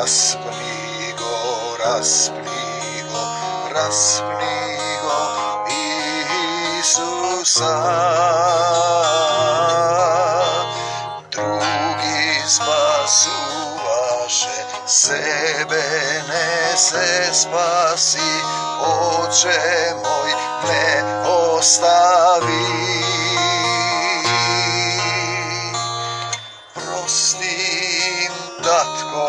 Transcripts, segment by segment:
Распни го, распни го, распни го, Исуса. Други спасуваше, себе не се спаси, Отче мой ме остави. Прости им, татко,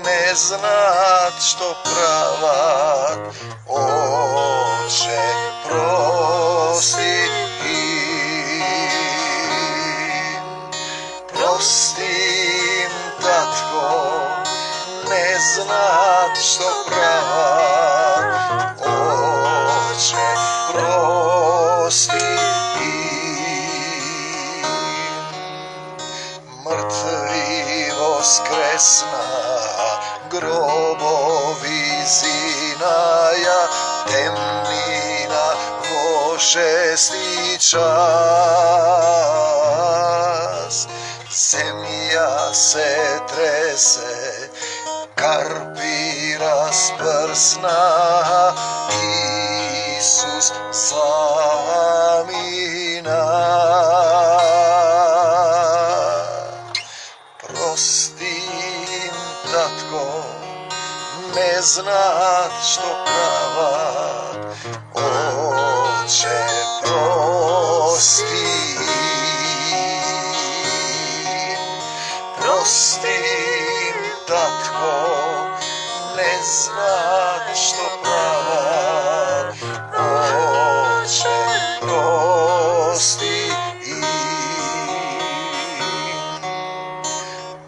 не знаат што прават, Отче, прости им. Прости им, татко, не знаат што прават, Отче, прости им. Мртви воскресна, гробови зинаја, темнина во шести час. Земја се тресе, карпи распрсна, Исус замина. Прости им, татко, не знаат што прават, Отче, прости им. Прости им, татко, не знаат што прават, Отче, прости им.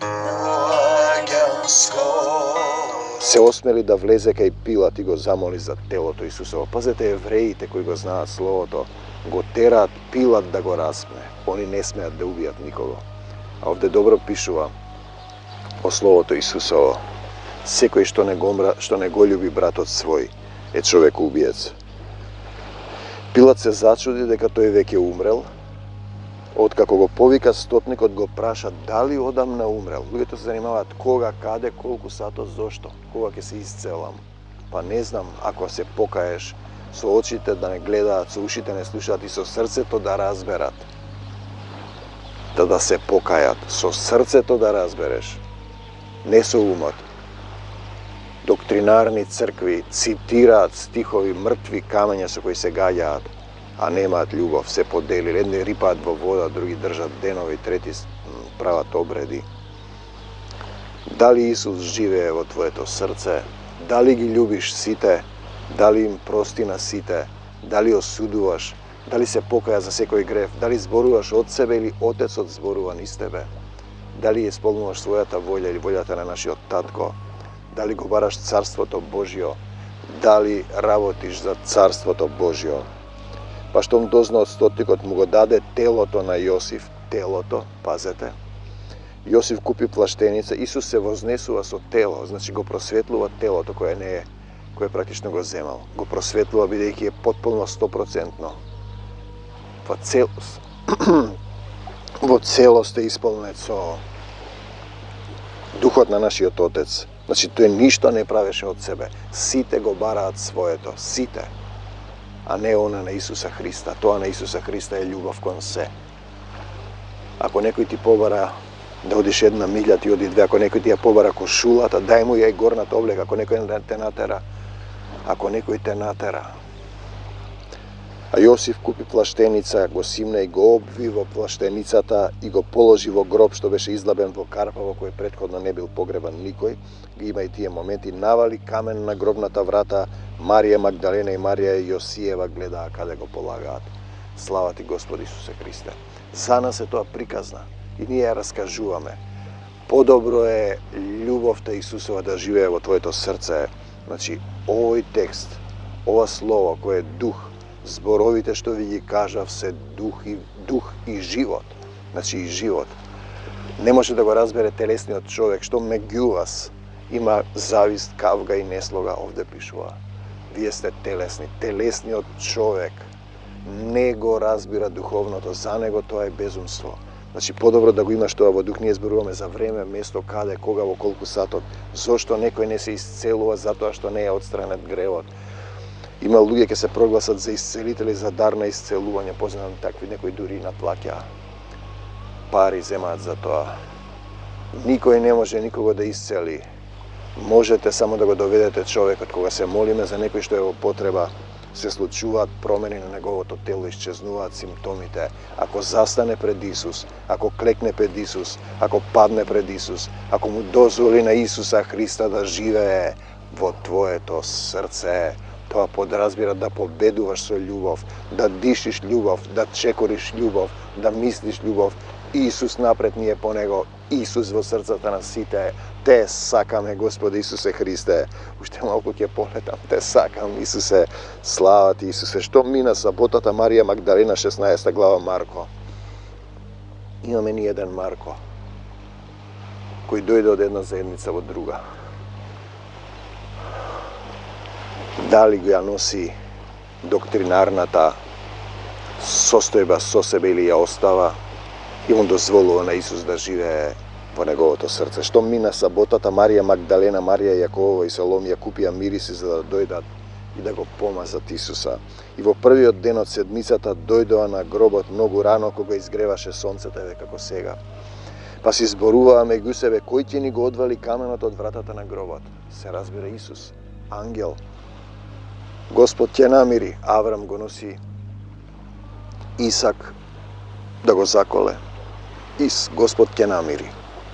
Доаѓам скоро. Се осмели да влезе кај Пилат и го замоли за телото Исусово. Пазете, евреите кои го знаат Словото, го тераат Пилат да го распне. Они не смеат да убијат никого. А овде добро пишува о Словото Исусово. Секој што не го љуби братот свој е човек убиец. Пилат се зачуди дека тој веќе умрел. Откако го повика стотникот, го праша дали одамна умрел. Луѓето се занимаваат кога, каде, колку сато, зошто, кога ќе се исцелам. Па не знам, ако се покаеш со очите да не гледаат, со ушите не слушаат и со срцето да разберат. Да се покајат, со срцето да разбереш, не со умот. Доктринарни цркви цитираат стихови мртви камења со кои се гаѓаат, а немаат љубов, се подели. Едни рипаат во вода, други држат денови, трети прават обреди. Дали Исус живее во твоето срце? Дали ги љубиш сите? Дали им прости на сите? Дали осудуваш? Дали се покаја за секој грев? Дали зборуваш од себе или Отецот зборува низ тебе? Дали исполнуваш својата волја или волјата на нашиот татко? Дали го бараш Царството Божјо? Дали работиш за Царството Божјо? Па штом дозна од стотникот, му го даде телото на Јосиф. Телото, пазете. Јосиф купи плаштеница, Исус се вознесува со тело, значи го просветлува телото кое не е, кое практично го земал. Го просветлува бидејќи е потполно 100%. Во целост е исполнет со духот на нашиот Отец. Значи тој ништо не правеше од себе. Сите го бараат своето, сите. А не она на Исуса Христа. Тоа на Исуса Христа е љубов кон се. Ако некој ти побара да одиш една милја, ти оди две. Ако некој ти ја побара кошулата, дај му ја и горната облека. Ако некој те натера, А Јосиф купи плаштеница, го симна и го обви во плаштеницата и го положи во гроб што беше излабен во карпа во кој претходно не бил погребан никој. Ги има и тие моменти. Навали камен на гробната врата. Марија Магдалена и Марија Јосиева гледаа каде го полагаат. Слава ти Господи Исусе Христе. За нас е тоа приказна и ние ја раскажуваме. Подобро е љубовта Исусова да живее во твоето срце. Значи, овој текст, ова слово кое е дух, зборовите што ви ги кажав се дух и живот. Значи и живот. Не може да го разбере телесниот човек што меѓу има завист, кавга и неслога, овде пишува. Вие сте телесни. Телесниот човек не го разбира духовното, за него тоа е безумство. Значи, подобро да го имаш тоа во дух. Ние зборуваме за време, место, каде, кога, во колку сатот. Зошто некој не се исцелува? Затоа што не е отстранет гревот. Има луѓе ке се прогласат за исцелители, за дар на исцелување. Познавам такви, некои дури наплаќа. Пари земаат за тоа. Никој не може никого да исцели. Можете само да го доведете човекот. Кога се молиме за некој што е во потреба, се случуваат промени на неговото тело, исчезнуваат симптомите. Ако застане пред Исус, ако клекне пред Исус, ако падне пред Исус, ако му дозволи на Исуса Христа да живее во твоето срце, тоа подразбира да победуваш со љубов, да дишиш љубов, да чекориш љубов, да мислиш љубов. Исус напред, ние по него, Исус во срцата на сите. Те сакаме, Господи Исусе Христе. Уште малку ќе полетам. Те сакам, Исусе. Слава ти, Исусе. Што мина саботата Марија Магдалена, 16 глава Марко. Имаме ни еден Марко, кој дојде од една заедница во друга. Дали го ја носи доктринарната состојба со себе или ја остава, и он дозволува на Исус да живее во неговото срце. Што мина саботата Марија Магдалена, Марија Јаковова и Салом ја купија мириси за да дојдат и да го помазат Исуса. И во првиот ден од седмицата дојдоа на гробот многу рано, кога изгреваше сонцето, еве како сега. Па си зборуваа меѓу себе, кој ќе ни го одвали каменот од вратата на гробот? Се разбира Исус, ангел. Господ ќе намири. Аврам го носи Исак да го заколе. Господ ќе намири.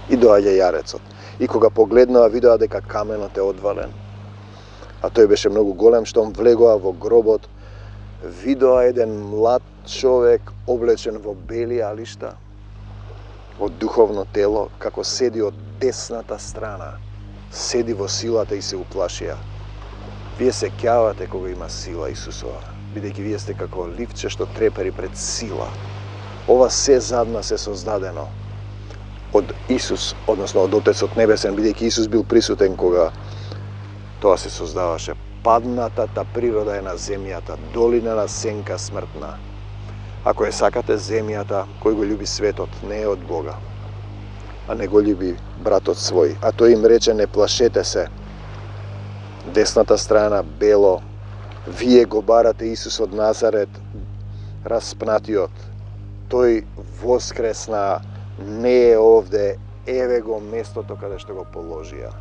И доаѓа јарецот. И кога погледнаа, видоа дека каменот е одвален. А тој беше многу голем, штом влегоа во гробот, видоа еден млад човек облечен во бели алишта, од духовно тело, како седи од десната страна. Седи во силата и се уплашија. Вие се ќавате кога има сила Исусова, бидејќи вие сте како ливче што трепери пред сила. Ова се задна се создадено од Исус, односно од Отецот Небесен, бидејќи Исус бил присутен кога тоа се создаваше. Паднатата природа е на земјата, долина на сенка смртна. Ако ја сакате земјата, кој го љуби светот, не е од Бога, а не го љуби братот свој. А тој им рече, не плашете се. Десната страна, бело, вие го барате Исус од Назарет, распнатиот. Тој воскресна, не е овде, еве го местото каде што го положија.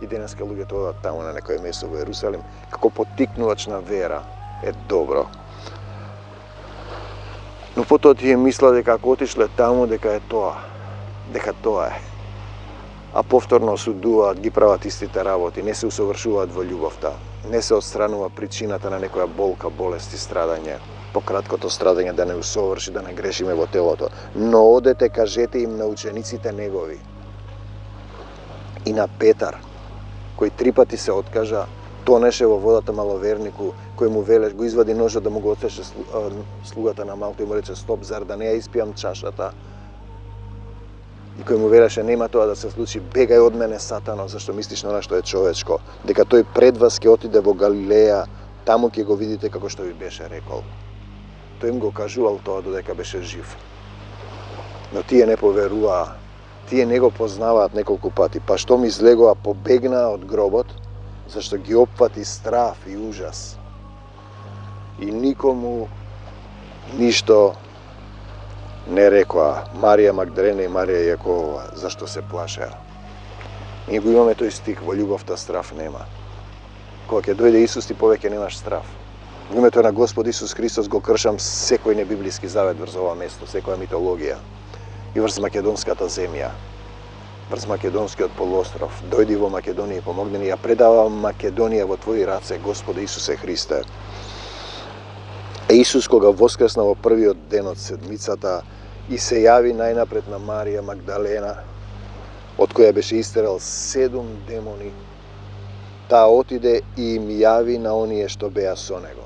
И денеска луѓето одат таму на некој место во Ерусалим, како поттикнувач на вера, е добро. Но потоа тие мисла дека ако отишле таму, дека е тоа, дека тоа е. А повторно осудуваат, ги прават истите работи, не се усовршуваат во љубовта, не се отстранува причината на некоја болка, болест и страдање. По краткото страдање да не усоврши, да не грешиме во телото. Но одете, кажете им на учениците негови. И на Петар, кој 3 пати се откажа, тонеше во водата маловернику, кој му велеш, го извади ножот да му го отсече слугата на Малко и му рече, стоп, зар да не ја испијам чашата? И кој му велеше, нема тоа да се случи, бегај од мене, Сатано, зашто мислиш на она што е човечко, дека тој пред вас ќе отиде во Галилеја, таму ќе го видите како што ви беше рекол. Тој им го кажувал тоа додека беше жив. Но тие не поверуваа. Тие не го познаваат неколку пати, па штом излегоа, побегнаа од гробот, зашто ги опфати страф и ужас. И никому ништо не рекоа. Марија Магдалена и Марија Јаковова, зашто се плашеа. Ние го имаме тој стих, во љубовта страф нема. Кога ќе дојде Исус, ти повеќе немаш страф. Во името на Господ Исус Христос го кршам секој небиблиски завет врз ова место, секоја митологија и врз македонската земја, врз македонскиот полуостров. Дојди во Македонија и помогни ни, ја предавам Македонија во твои раце, Господи Исусе Христе. Исус кога воскресна во првиот ден од седмицата и се јави најнапред на Марија Магдалена, од која беше истерал 7 демони, таа отиде и им јави на оние што беа со него,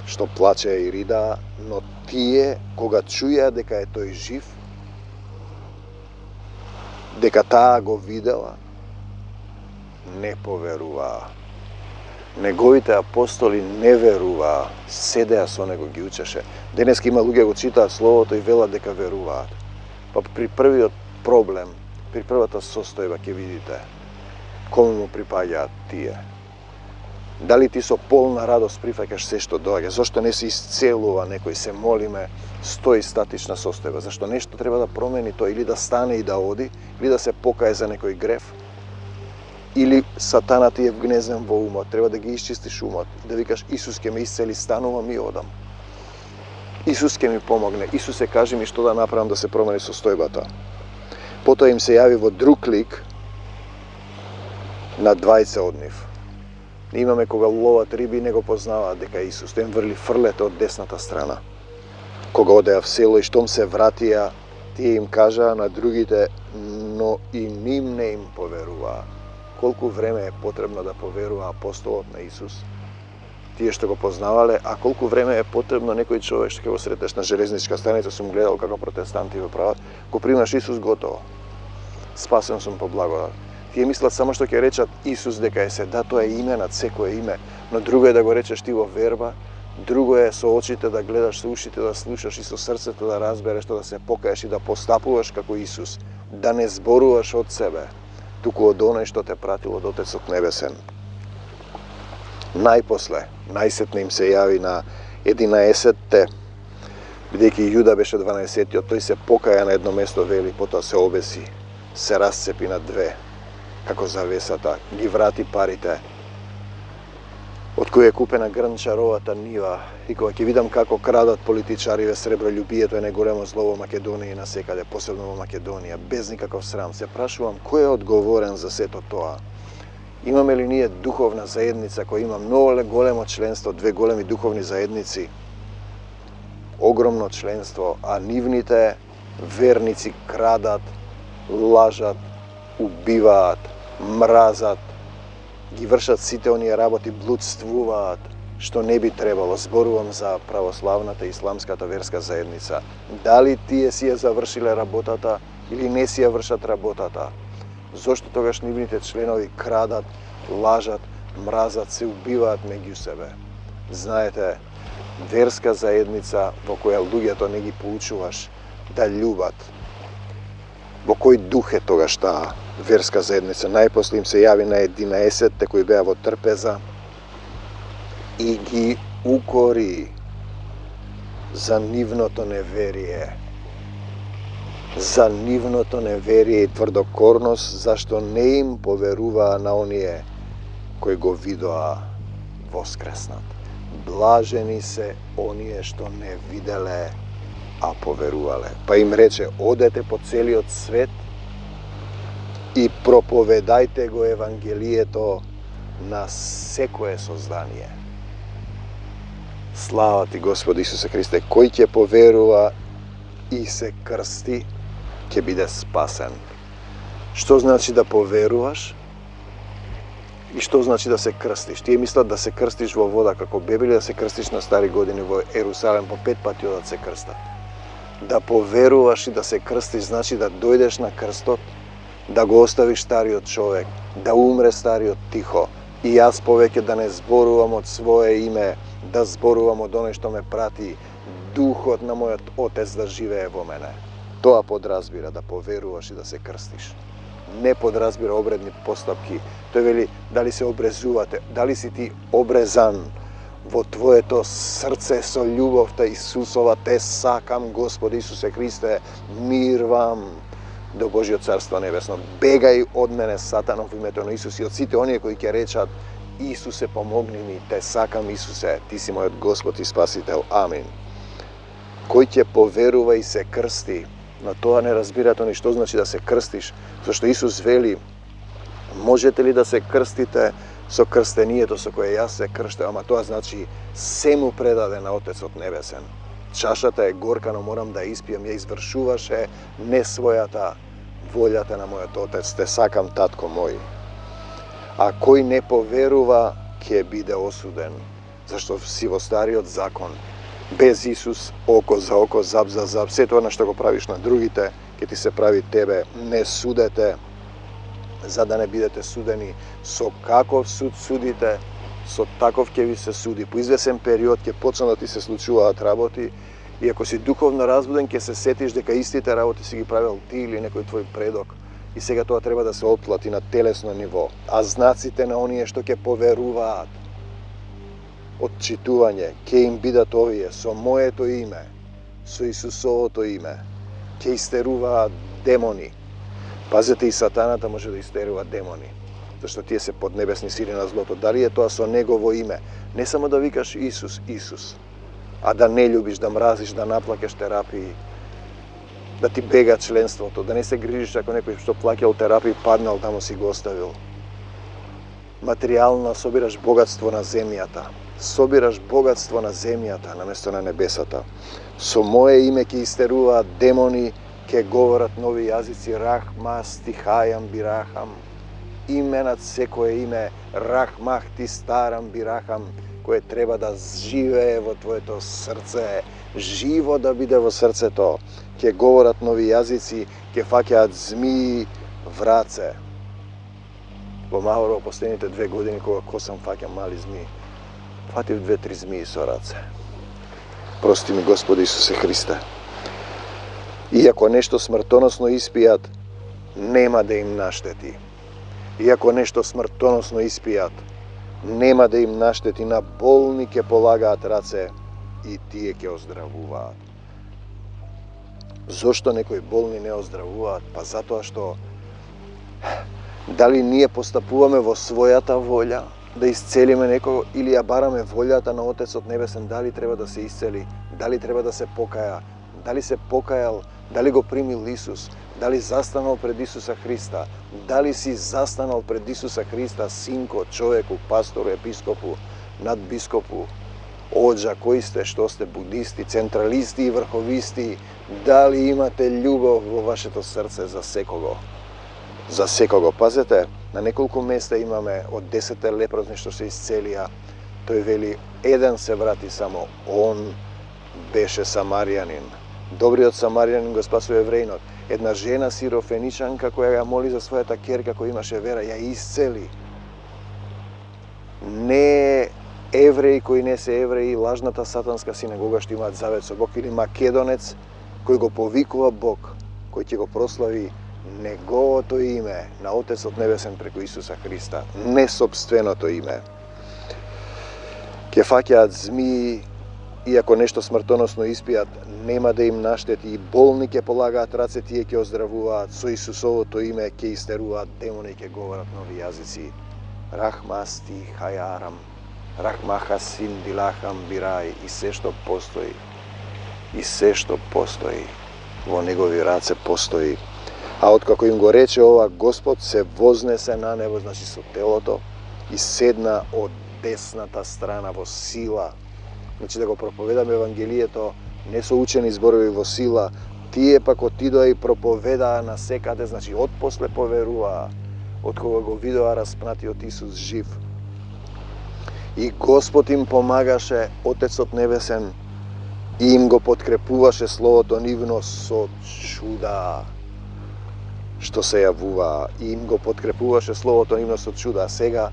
што плачеа и ридаа, но тие, кога чуја дека е тој жив, дека таа го видела, не поверуваа. Неговите апостоли не веруваа, седеа со него, ги учеше. Денеска има луѓе го читаат словото и велат дека веруваат. Па при првиот проблем, при првата состојба ќе видите кому му припаѓаат тие. Дали ти со полна радост прифаќаш се што доаѓа? Зошто не се исцелува некој? Се молиме, стои статична состојба. Зашто нешто треба да промени тоа, или да стане и да оди, или да се покае за некој греф, или сатана ти е вгнезден во умот, треба да ги исчистиш умот, да викаш Исус ќе ме исцели, станувам и одам. Исус ќе ми помогне, Исусе кажи ми што да направам да се промени состојбата. Потоа им се јави во друг лик на двајца од нив. Имаме кога ловат риби, не го познаваат дека Исус, тој им врли фрлете од десната страна. Кога одеа в село и штом се вратија, тие им кажаа на другите, но и ним не им поверуваа. Колку време е потребно да поверува апостолот на Исус, тие што го познавале, а колку време е потребно некој човек што ќе го сретеш на железничка станица, сум гледал како протестанти го прават, го примаш Исус, готово. Спасен сум по благодат. Тие мислат само што ќе речат Исус дека е се, да, тоа е име над секое име, но друго е да го речеш ти во верба, друго е со очите да гледаш, со ушите да слушаш и со срцето да разбереш, да се покаеш и да постапуваш како Исус, да не зборуваш од себе, туку од оној што те пратил од Отецот Небесен. Најпосле, најсетне им се јави на 11-те, бидејќи Јуда беше 12-тиот, тој се покаја на едно место, вели, потоа се обеси, се расцепи на две, како завесата, ги врати парите, од кој е купена грнчаровата нива, и кога ќе видам како крадат политичариве сребролюбието е најголемо зло во Македонија и насекаде, посебно во Македонија, без никаков срам. Се прашувам кој е одговорен за сето тоа? Имаме ли ние духовна заедница која има многу големо членство, две големи духовни заедници, огромно членство, а нивните верници крадат, лажат, убиваат, мразат, ги вршат сите оние работи, блудствуваат, што не би требало. Зборувам за православната и исламската верска заедница. Дали тие си ја завршиле работата или не си ја вршат работата? Зошто тогаш нивните членови крадат, лажат, мразат, се убиваат меѓу себе? Знаете, верска заедница во која луѓето не ги поучуваш да љубат. Во кој дух е тогаш таа верска заедница? Најпосле им се јави на 11-те кои беа во трпеза и ги укори за нивното неверие. За нивното неверие и тврдокорност, зашто не им поверуваа на оние кои го видоа воскреснат. Блажени се оние што не виделе, а поверувале. Па им рече, одете по целиот свет и проповедајте го Евангелието на секое создание. Слава ти, Господи Исусе Христе, кој ќе поверува и се крсти, ќе биде спасен. Што значи да поверуваш и што значи да се крстиш? Тие мислат да се крстиш во вода како бебе или да се крстиш на стари години во Ерусалем по 5 пати одат се крстат. Да поверуваш и да се крстиш значи да дојдеш на крстот, да го оставиш стариот човек, да умре стариот тихо, и јас повеќе да не зборувам од свое име, да зборувам од оној што ме прати, духот на мојот Отец да живее во мене. Тоа подразбира да поверуваш и да се крстиш. Не подразбира обредни постапки. Тој вели, дали се обрезувате, дали си ти обрезан во твоето срце со љубовта Исусова, те сакам, Господи Исусе Христе, мир вам до Божиот Царство Небесно. Бегај од мене, Сатанов, во името на Исус, и од сите оние кои ќе речат, Исусе, помогни ми, те сакам, Исусе, ти си мојот Господ и Спасител. Амин. Кој ќе поверува и се крсти, но тоа не разбирате ни што значи да се крстиш, зашто Исус вели, можете ли да се крстите со крстението со кое јас се крштев, ама тоа значи се му предаде на Отецот Небесен. Чашата е горка, но морам да испијам, ја извршуваше не својата, волјата на мојот Отец, те сакам, татко мој. А кој не поверува, ќе биде осуден, зашто си во стариот закон. Без Исус, око за око, зап за зап, сето она што го правиш на другите, ќе ти се прави тебе. Не судете, за да не бидете судени. Со каков суд судите, со таков ќе ви се суди. По извесен период ќе почнат да ти се случуваат работи и ако си духовно разбуден ќе се сетиш дека истите работи си ги правил ти или некој твој предок и сега тоа треба да се отплати на телесно ниво. А знаците на оние што ќе поверуваат од читување ќе им бидат овие: со моето име, со Исусовото име ќе истеруваат демони. Пазете, и сатаната може да истерува демони, зашто тие се поднебесни сили на злото. Дали е тоа со негово име? Не само да викаш Исус, Исус, а да не љубиш, да мразиш, да наплакеш терапии, да ти бега членството, да не се грижиш ако некој што плаќал терапии паднал да му си го оставил. Материјално собираш богатство на земјата. Собираш богатство на земјата наместо на небесата. Со мое име ќе истеруваат демони, ќе говорат нови јазици, Рахма стихајам бирахам. Име над секое име, Рахмах ти старам бирахам, кое треба да живее во твоето срце, живо да биде во срцето. Ќе говорат нови јазици, ќе фаќаат змии в раце. Во Мавро последните 2 години кога косам фаќам мали змии, фатив 2-3 змии со раце. Прости ми, Господи Исусе Христе. Иако нешто смртоносно испијат, нема да им наштети. Иако нешто смртоносно испијат, нема да им наштети. На болни ќе полагаат раце и тие ќе оздравуваат. Зошто некои болни не оздравуваат? Па затоа што дали ние постапуваме во својата волја да исцелиме некого или ја бараме волјата на Отецот Небесен, дали треба да се исцели, дали треба да се покаја, дали се покајал, дали го примил Исус, дали застанал пред Исуса Христа, дали си застанал пред Исуса Христа, синко, човеку, пастору, епископу, надбископу, оđа, кои сте, што сте, будисти, централисти и врховисти, дали имате љубов во вашето срце за секого? За секого. Пазете, на неколку места имаме од 10 лепрозни што се исцелија, тој вели, еден се врати само, он беше самаријанин. Добриот самаријанин го спасува евреинот. Една жена сирофеничанка која ја моли за својата ќерка која имаше вера, ја исцели. Не евреи кои не се евреи, лажната сатанска синагога што имаат завет со Бог, или македонец кој го повикува Бог, кој ќе го прослави неговото име на Отецот Небесен преку Исуса Христа, не собственото име. Ќе фаќаат змии, иако нешто смртоносно испијат, нема да им наштети, и болни ќе полагаат раце, тие ќе оздравуваат, со Исусовото име ќе истеруваат демони, ќе говорат нови јазици. Рахмасти хајарам, Рахмахасин дилахам бирај, и се што постои, и се што постои, во негови раце постои. А откако им го рече ова, Господ се вознесе на небо, значи со телото, и седна од десната страна во сила. Значи да го проповедаме Евангелието не со учени зборови во сила, тие пак отидоа и проповедаа на секаде, значи отпосле поверуваа, од кога го видоа распнатиот Исус жив. И Господ им помагаше, Отецот Небесен, и им го подкрепуваше Словото нивно со чуда што се јавуваа, и им го подкрепуваше Словото нивно со чуда. А сега,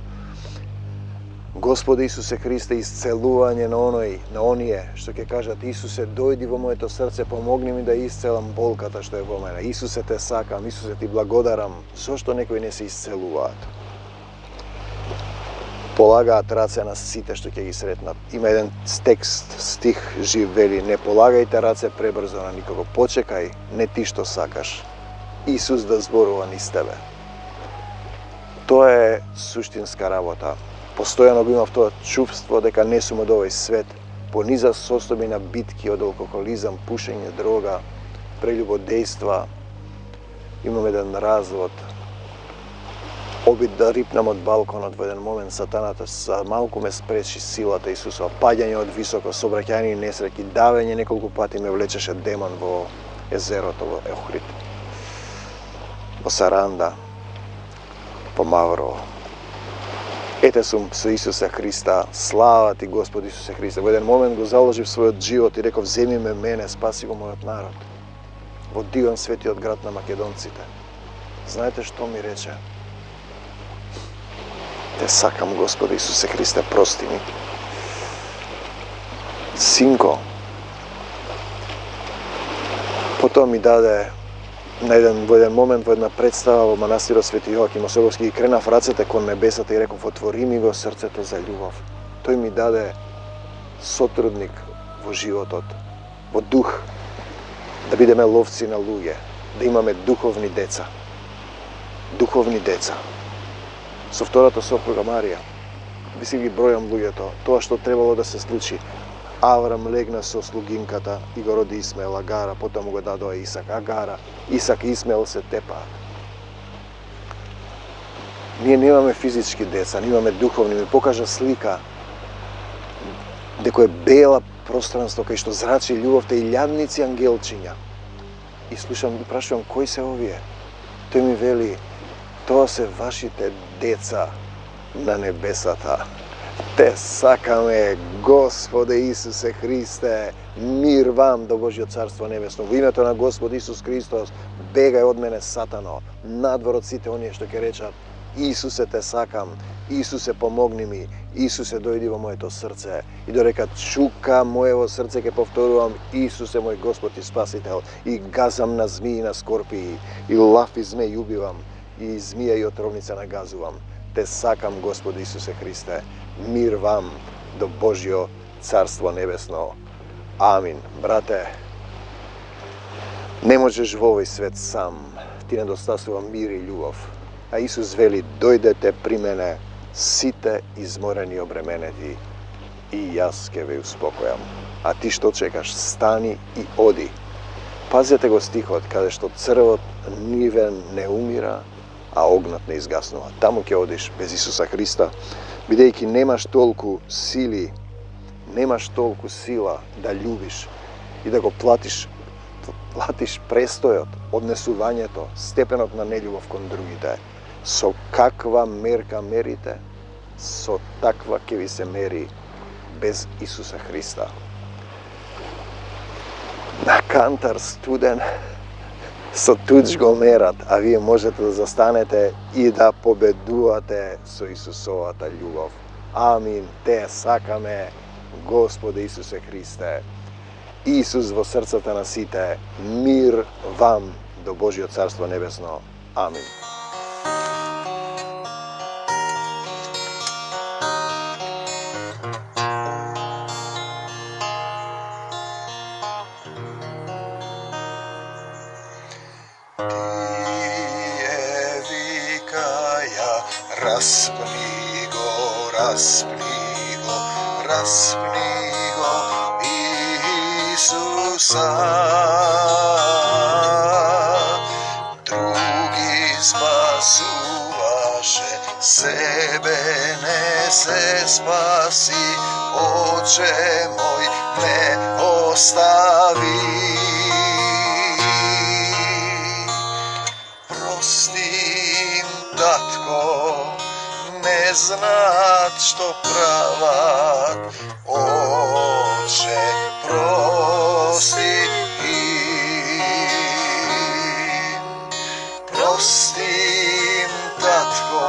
Господи Исусе Христе, исцелување на оние што ќе кажат: Исусе, дојди во моето срце, помогни ми да исцелам болката што е во мене. Исусе, те сакам, Исусе, ти благодарам. Зошто некои не се исцелуваат? Полагаат раце на сите што ќе ги сретнат. Има еден текст, стих жив, вели: не полагајте раце пребрзо на никого. Почекај, не ти што сакаш, Исус да зборува низ тебе. Тоа е суштинска работа. Постојано го имав тоа чувство дека не сум од овој свет. Пониза состојби на битки од алкохолизам, пушење, дрога, прелюбодејства. Имам еден развод. Обид да рипнам од балконот во еден момент, сатаната за малку ме спречи силата Исусова. Паѓање од високо, собраќајни и несреќи, давење неколку пати ме влечеше демон во езерото, во Охрид, во Саранда, по Маврово. Ете сум со Исуса Христа, слава ти Господи Исусе Христе. Во еден момент го заложив својот живот и реков: земи ме мене, спаси го мојот народ. Во Диван, светиот град на македонците. Знаете што ми рече? Te sakam, Gospode Isuse Hrisте, прости ми. Синко, потоа ми даде во еден момент, во една представа во манастирот Свети Јоаким Особовски, и кренав рацете кон небесата и реков: отвори ми го срцето за љубов. Тој ми даде сотрудник во животот, во дух, да бидеме ловци на луѓе, да имаме духовни деца. Духовни деца. Со втората сопруга Марија, би си ги бројам луѓето, тоа што требало да се случи. Аврам легна со слугинката и го роди Исмаел, Агара, потоа му го дадоа Исак. Агара, Исак и Исмаел се тепаат. Ние немаме физички деца, немаме духовни. Ми покажа слика дека е бела пространство кај што зрачи љубовта и илјадници ангелчиња. И слушам и прашувам: кои се овие? Тој ми вели: тоа се вашите деца на небесата. Те сакаме, Господе Исусе Христе, мир вам до Божјо Царство Небесно. Во името на Господ Исус Христос, бегај од мене, Сатано, надвор од сите оние што ќе речат: Исусе, те сакам, Исусе, помогни ми, Исусе, дојди во моето срце. И дорека чука моево срце, ќе повторувам: Исусе, мој Господ и Спасител, и газам на змии и на скорпии, и лав и змеј убивам, и змија и отровница нагазувам. Те сакам, Господи Исусе Христе, мир вам до Божјо Царство Небесно. Амин. Брате, не можеш во овој свет сам, ти недостасува мир и љубов. А Исус вели: дојдете при мене сите изморени и обременети, и јас ќе ве успокојам. А ти што чекаш? Стани и оди. Пазете го стихот каде што црвот нивен не умира, а огнот не изгаснува. Таму ќе одиш без Исуса Христа, бидејќи немаш толку сили, немаш толку сила да љубиш и да го платиш престојот, однесувањето, степенот на нељубов кон другите. Со каква мерка мерите, со таква ќе ви се мери без Исуса Христа. На кантар студен со туч го мерат, а вие можете да застанете и да победувате со Исусовата љубов. Амин. Те сакаме, Господе Исусе Христе. Исус во срцата на сите, мир вам до Божјо Царство Небесно. Амин. Распни го, распни го, распни го, Исуса. Други спасуваше, себе не се спаси, Отче мој не остави. Прости им, татко, не знаат што прават, Отче, прости им. Прости им, татко,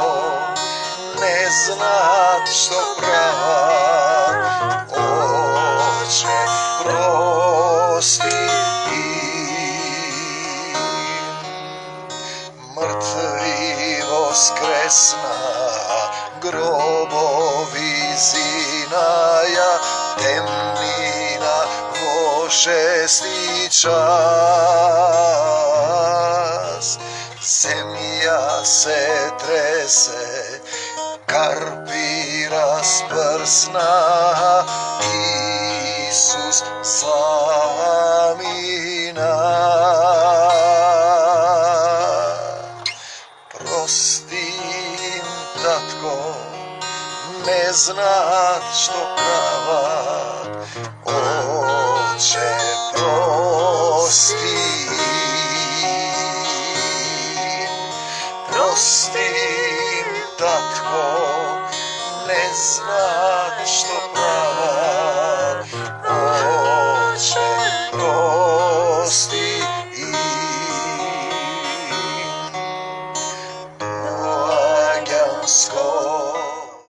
не знаат што прават, Отче, прости им. Мртви воскресна, гробови зинаја, темнина во 6 час. Земја се тресе, карпи распрсна, Исус замина. Прости им, татко, не знаат што прават, Отче, прости им. Прости им, татко, не знаат